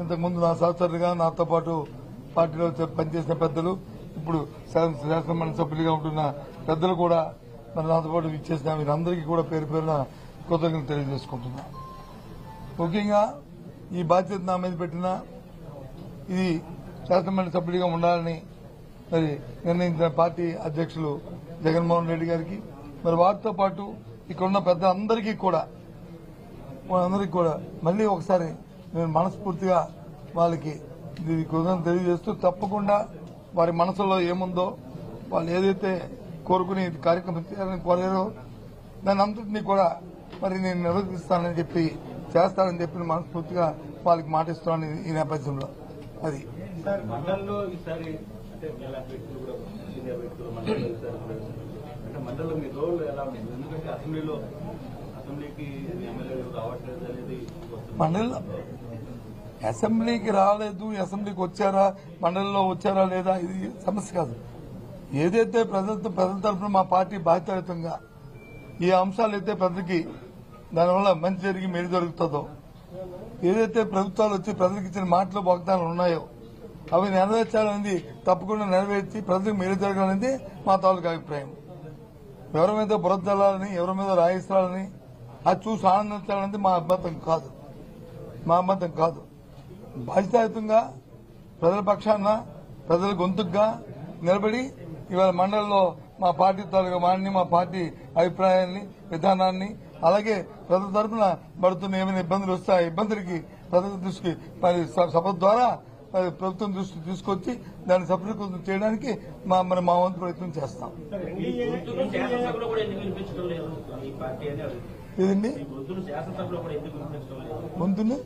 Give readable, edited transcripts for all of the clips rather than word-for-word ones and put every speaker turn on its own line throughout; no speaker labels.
ఇంతకుముందు నా సహచరులుగా నాతో పాటు పార్టీలో పనిచేసిన పెద్దలు, ఇప్పుడు శాసనమండలి సభ్యులుగా ఉంటున్న పెద్దలు కూడా మరి నాతో పాటు ఇచ్చేసిన వీరందరికీ కూడా పేరు పేరున కృతజ్ఞతలు తెలియజేసుకుంటున్నా. ముఖ్యంగా ఈ బాధ్యత నా మీద పెట్టిన ఇది శాసనమండలి సభ్యుడిగా ఉండాలని మరి నిర్ణయించిన పార్టీ అధ్యక్షులు జగన్మోహన్ రెడ్డి గారికి, మరి వారితో పాటు ఇక్కడున్న పెద్ద అందరికీ కూడా మళ్లీ ఒకసారి నేను మనస్ఫూర్తిగా వాళ్ళకి కృతజ్ఞతలు తెలియజేస్తూ, తప్పకుండా వారి మనసులో ఏముందో వాళ్ళు ఏదైతే కోరుకుని కార్యక్రమం చేయాలని కోరారో దాని అంతటినీ కూడా మరి నేను నిర్వర్తిస్తానని చెప్పి చేస్తానని చెప్పి మనస్ఫూర్తిగా వాళ్ళకి మాటిస్తున్నాను ఈ నేపథ్యంలో. అది మండలిలో అసెంబ్లీకి రాలేదు, అసెంబ్లీకి వచ్చారా, మండలిలో వచ్చారా లేదా ఇది సమస్య కాదు. ఏదైతే ప్రజల తరఫున మా పార్టీ బాధ్యతంగా ఈ అంశాలు అయితే ప్రజలకి దానివల్ల మంచి జరిగి మేలు జరుగుతుందో, ఏదైతే ప్రభుత్వాలు వచ్చి ప్రజలకు ఇచ్చిన మాటలు వాగ్దానాలు ఉన్నాయో అవి నెరవేర్చాలనేది తప్పకుండా నెరవేర్చి ప్రజలకు మేలు జరగాలనేది మా తాలూకా అభిప్రాయం. ఎవరి మీద బురద జల్లాలని, ఎవరి మీద రాయిస్తాలని అది చూసి ఆనందించాలనేది మా అభ్యంతరం కాదు. బాధ్యతాయుతంగా ప్రజల పక్షాన ప్రజల గొంతుగా నిలబడి ఇవాళ మండలిలో మా పార్టీ తాలూకా వాడిని, మా పార్టీ అభిప్రాయాన్ని, విధానాన్ని, అలాగే ప్రజల తరఫున పడుతున్న ఏమైనా ఇబ్బందులు వస్తే ఆ ఇబ్బందులకి ప్రజల దృష్టికి సభ ద్వారా ప్రభుత్వం దృష్టికి తీసుకొచ్చి దాన్ని సఫలీకృతం చేయడానికి మా వంతు ప్రయత్నం చేస్తాం. ఏదండి గొంతుని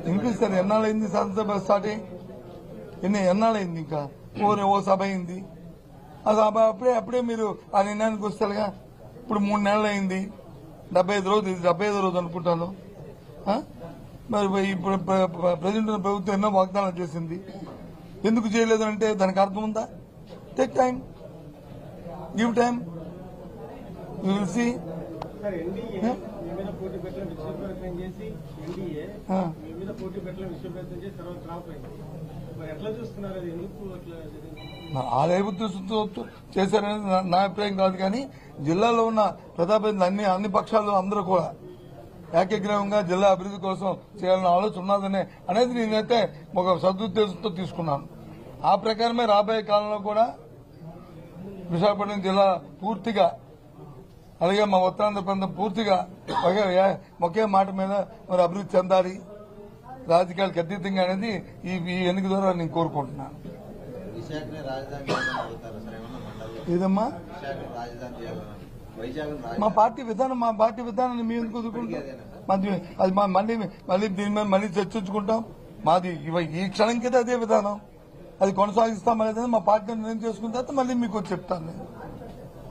వినిపిస్తారు? ఎన్నాళ్ళైంది శాసనసభ స్టార్ట్ అయ్యి? ఎన్నాళ్ళైంది? ఇంకా ఓ సభ అయింది. ఆ సభ అప్పుడే మీరు ఆ నిర్ణయానికి వస్తారుగా. ఇప్పుడు 3 నెలలు అయింది, 75 రోజు, ఇది 75వ రోజు అనుకుంటాను. మరి ఇప్పుడు ప్రజెంట్ ప్రభుత్వం ఎన్నో వాగ్దానాలు చేసింది, ఎందుకు చేయలేదు అంటే దానికి అర్థం ఉందా? Take time, give time, you will see. ఆలయబుద్ధి చేశారనేది నా అభిప్రాయం కాదు. కానీ జిల్లాలో ఉన్న ప్రజాప్రతినిధులు అన్ని పక్షాలు అందరూ కూడా ఏకగ్రీవంగా జిల్లా అభివృద్ధి కోసం చేయాలన్న ఆలోచన ఉన్నదనే అనేది నేనైతే ఒక సదుద్దేశంతో తీసుకున్నాను. ఆ ప్రకారమే రాబోయే కాలంలో కూడా విశాఖపట్నం జిల్లా పూర్తిగా, అలాగే మా ఉత్తరాంధ్ర ప్రాంతం పూర్తిగా ఒకే మాట మీద మరి అభివృద్ధి చెందాలి, రాజకీయాలకు అతీతంగా అనేది ఈ ఎన్నిక ద్వారా నేను కోరుకుంటున్నాను. ఏదమ్మా మా పార్టీ విధానాన్ని మేము ఎందుకు వదులుకుంటాం? అది మళ్ళీ దీని మీద మళ్ళీ చర్చించుకుంటాం. మాది ఈ క్షణం కింద అదే విధానం, అది కొనసాగిస్తాం అనేది మా పార్టీ నిర్ణయం చేసుకున్న తర్వాత మళ్ళీ మీకు చెప్తాను నేను.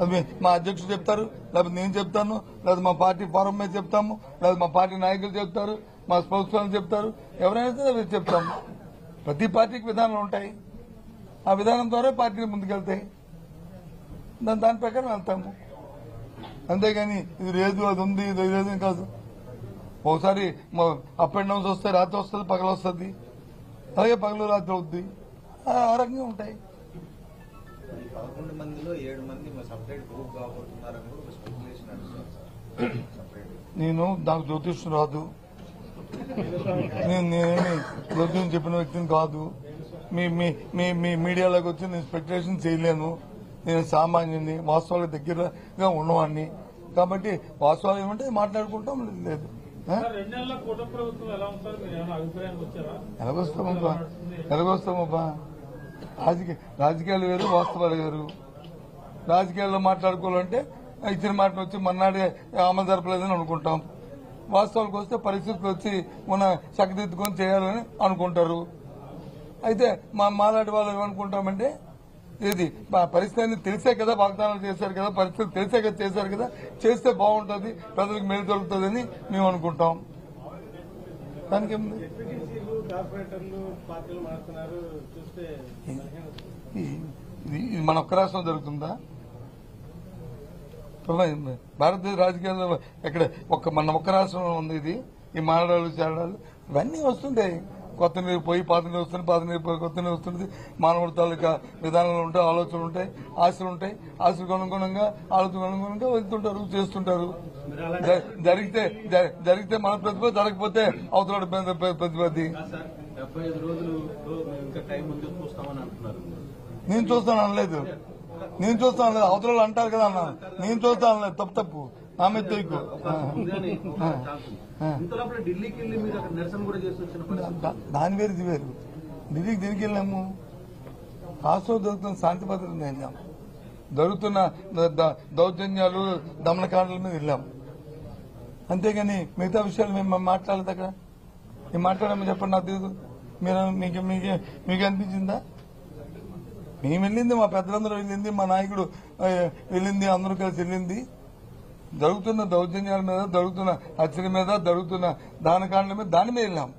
అది మా అధ్యక్షుడు చెప్తారు, లేకపోతే నేను చెప్తాను, లేదా మా పార్టీ ఫారం మీద చెప్తాము, లేదా మా పార్టీ నాయకులు చెప్తారు, మా స్పోక్స్ పర్సన్ చెప్తారు, ఎవరైనా సరే చెప్తాము. ప్రతి పార్టీకి విధానాలు ఉంటాయి, ఆ విధానం ద్వారా పార్టీలు ముందుకెళ్తాయి, దాని ప్రకారం వెళ్తాము. అంతేగాని ఇది లేదు, అది ఉంది, ఇది లేదు కాదు. ఒకసారి అప్ అండ్ డౌన్స్ వస్తాయి, రాత్రి వస్తుంది, పగలు వస్తుంది, అలాగే పగలు రాత్రి అవుద్ది, ఆ రకంగా ఉంటాయి.
11 మందిలో 7 మంది సపరేట్ గ్రూప్ కాబోతున్నారని ఒక స్పెక్యులేషన్ నడుస్తుంది.
నాకు జ్యోతిష్యం రాదు, నేనేమి జ్యోతిష్యం చెప్పిన వ్యక్తిని కాదు. మీ మీడియాలోకి వచ్చి నేను స్పెక్యులేషన్ చేయలేను. నేను సామాన్యుని, వాస్తవాలకు దగ్గరగా ఉన్నవాడిని. కాబట్టి వాస్తవాలు ఏమంటే మాట్లాడుకుంటాం. లేదు ఎలాగొస్తామబ్బా, రాజకీయాలు వేరు, వాస్తవాలు వేరు. రాజకీయాల్లో మాట్లాడుకోవాలంటే ఇచ్చిన మాటను వచ్చి మన్నాడే అమలు జరపలేదని అనుకుంటాం. వాస్తవాలకు వస్తే పరిస్థితులు వచ్చి మన చక్కదిద్దుకొని చేయాలని అనుకుంటారు. అయితే మాలాంటి వాళ్ళు ఏమనుకుంటామంటే, ఏది పరిస్థితి తెలిసే కదా వాగ్దానాలు చేశారు కదా, పరిస్థితులు తెలిసే కదా చేశారు కదా, చేస్తే బాగుంటుంది, ప్రజలకు మేలు జరుగుతుందని మేము అనుకుంటాం. దానికి ఇది మన ఒక్క రాష్ట్రం జరుగుతుందా? భారతదేశ రాజకీయాల్లో ఎక్కడ మన ఒక్క రాష్ట్రంలో ఉంది ఇది. ఈ మానడాలు చేరడాలు ఇవన్నీ వస్తుంటాయి. కొత్త నీరు పోయి పాత నీరు వస్తుంది, పాత నీరు పోయి కొత్త నీరు వస్తుంది. మానవుడి తాలూకా విధానాలు ఉంటాయి, ఆలోచనలు ఉంటాయి, ఆశలు ఉంటాయి. ఆశలకు అనుగుణంగా ఆలోచనకు అనుగుణంగా వెళ్తుంటారు, చేస్తుంటారు. జరిగితే మన ప్రతిభ, జరగకపోతే అవతల ప్రతిపత్తి. నేను చూస్తాను అనలేదు, అవతల అంటారు కదా అన్న, నేను చూస్తాను అనలేదు. తప్పు నా మీద తెగు. దాని వేరు ఇది వేరు. ఢిల్లీకి దీనికి వెళ్ళాము, రాష్ట్రంలో జరుగుతున్న శాంతి భద్రతను వెళ్ళాం, జరుగుతున్న దౌర్జన్యాలు దమనకాండల మీద వెళ్ళాం. అంతేగాని మిగతా విషయాలు మేము మాట్లాడలేదు. అక్కడ మేము మాట్లాడామని చెప్పండి, నాకు తెలియదు. మీకు అనిపించిందా? మేము వెళ్ళింది, మా పెద్దలందరూ వెళ్ళింది, మా నాయకుడు వెళ్ళింది, అందరూ కలిసి వెళ్ళింది. జరుగుతున్న దౌర్జన్యాల మీద, జరుగుతున్న హత్యల మీద, జరుగుతున్న దానకాండల మీద, దాని మీద వెళ్ళాం.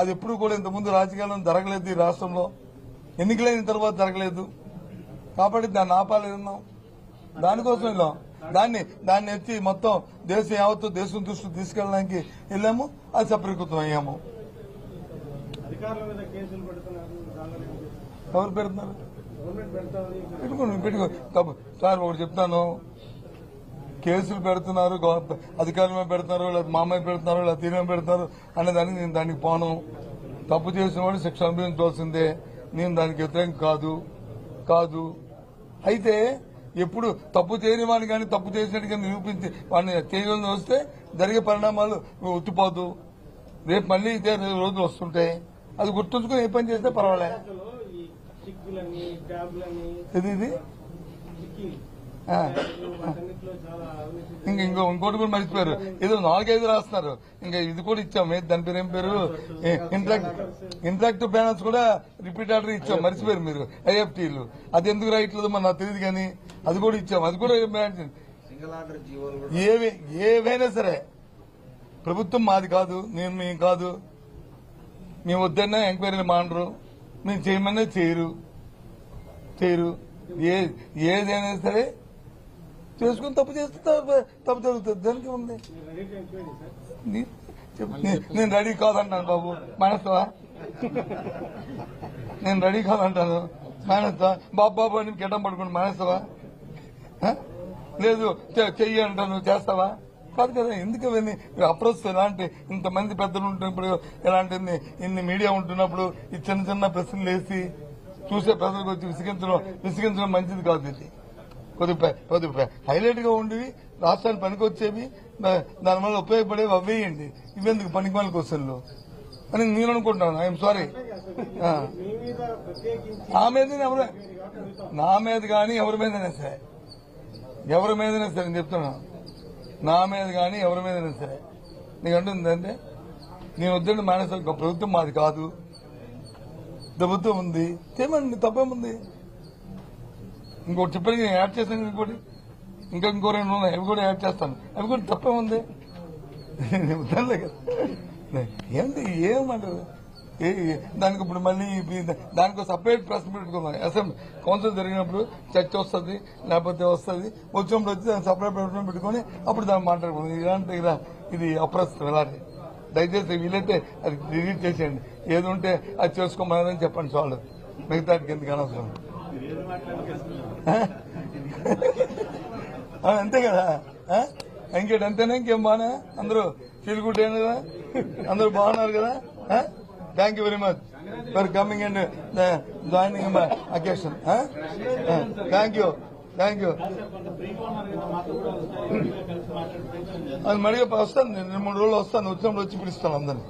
అది ఎప్పుడు కూడా ఇంతకుముందు రాజకీయాల్లో జరగలేదు ఈ రాష్ట్రంలో, ఎన్నికలైన తర్వాత జరగలేదు. కాబట్టి దాన్ని ఆపాలేదన్నాం, దానికోసం వెళ్ళాం. దాన్ని ఎత్తి మొత్తం దేశం యావత్తు దేశం దృష్టికి తీసుకెళ్ళడానికి వెళ్ళాము. అది సఫలీకృతం అయ్యాము. ఎవరు పెడుతున్నారు? పెట్టుకో సార్, ఒకటి చెప్తాను, కేసులు పెడుతున్నారు, అధికారుల మీద పెడుతున్నారు, లేదా మా మీద పెడుతున్నారు, లేదా తీరు పెడుతున్నారు అనే దానికి నేను దానికి పోను. తప్పు చేసిన వాడు శిక్ష అనుభవించవలసిందే. నేను దానికి వ్యతిరేకం కాదు. అయితే ఎప్పుడు తప్పు చేయని వాడిని కానీ తప్పు చేసినట్టుగా నిరూపించి వాడిని చేయగలని వస్తే జరిగే పరిణామాలు ఉత్తిపోదు. రేపు మళ్లీ ఇదే రోజులు వస్తుంటాయి. అది గుర్తుంచుకుని ఏ పని చేస్తే పర్వాలే. ఇది ఇంకోటి కూడా మర్చిపోయారు. ఏదో 4-5 రాస్తున్నారు. ఇంకా ఇది కూడా ఇచ్చాం. దాని పేరు ఏం పేరు? ఇంటరాక్టివ్ బ్యానర్స్ కూడా రిపీట్ ఆర్డర్ ఇచ్చాం. మర్చిపోయారు మీరు. ఐఎఫ్టీలు అది ఎందుకు రాయట్లేదు మరి నాకు తెలియదు, కానీ అది కూడా ఇచ్చాం. అది కూడా ఏవైనా సరే ప్రభుత్వం మాది కాదు, మేము కాదు. మేము వద్దన్నా ఎంక్వైరీలు మానరు, మేము చేయమన్నా చేయరు. ఏదైనా సరే చేసుకుని తప్పు చేస్తే తప్పు జరుగుతుంది. దానికి ఉంది. నేను రెడీ కాదంటాను బాబు, మానేస్తావా? నేను రెడీ కాదంటాను, మానేస్తావా? బాబు అని గిడ్డం పడుకుని మానేస్తావా? లేదు చెయ్యి అంటాను, చేస్తావా? కాదు కదా. ఎందుకు అవన్నీ అప్రోచ్? ఎలాంటి ఇంతమంది పెద్దలు ఉంటున్నప్పుడు, ఎలాంటి ఇన్ని మీడియా ఉంటున్నప్పుడు ఈ చిన్న ప్రశ్నలు వేసి చూసే ప్రజలకు వచ్చి విసిగించడం మంచిది కాదు. ఇది కొద్దిగా హైలైట్ గా ఉండేవి, రాష్ట్రానికి పనికొచ్చేవి, దానివల్ల ఉపయోగపడేవి అవేయండి. ఇవెందుకు పనికిమాల క్వశ్చన్లు అని నేను అనుకుంటున్నాను. I'm sorry. నా మీద కానీ ఎవరి మీదైనా సరే నేను చెప్తున్నాను, నా మీద కానీ ఎవరి మీదైనా సరే నీకు అంటుందంటే నేను వద్దండి మానేసాను. ప్రభుత్వం మాది కాదు, ప్రభుత్వం ఉంది, చేయమండి, తప్పేముంది. ఇంకోటి చెప్పాను, నేను యాడ్ చేశాను. ఇంకో 2 ఉన్నాయి, అవి కూడా యాడ్ చేస్తాను. అవి కూడా తప్పేముంది. వద్దలే కదా. ఏంటి ఏమంటారు దానికి? ఇప్పుడు మళ్ళీ దానికి సపరేట్ ప్రెస్ పెట్టుకుందాం. అసెంబ్లీ కౌన్సిల్ జరిగినప్పుడు చర్చ వస్తుంది, లేకపోతే వచ్చినప్పుడు వచ్చి దాన్ని సపరేట్ పెట్టుకుని అప్పుడు దాన్ని మాట్లాడుకుందాం. ఇలాంటి ఇది అప్రస్తుతం. ఇలాంటి దయచేసి వీలైతే అది డిలీట్ చేసేయండి. ఏది ఉంటే అది చేసుకోమని చెప్పండి చాలు. మిగతాకి ఎందుకు అనవసరం. అంతే కదా. అంతేనా? ఇంకేం బాగా అందరూ ఫీల్ గుడ్ అయిన కదా, అందరూ బాగున్నారు కదా. Thank you very much for coming and joining my occasion. Thank you. అది మడిగా వస్తాను, 2-3 రోజులు వస్తాను. వచ్చినప్పుడు వచ్చి పిలుస్తాను అందరినీ.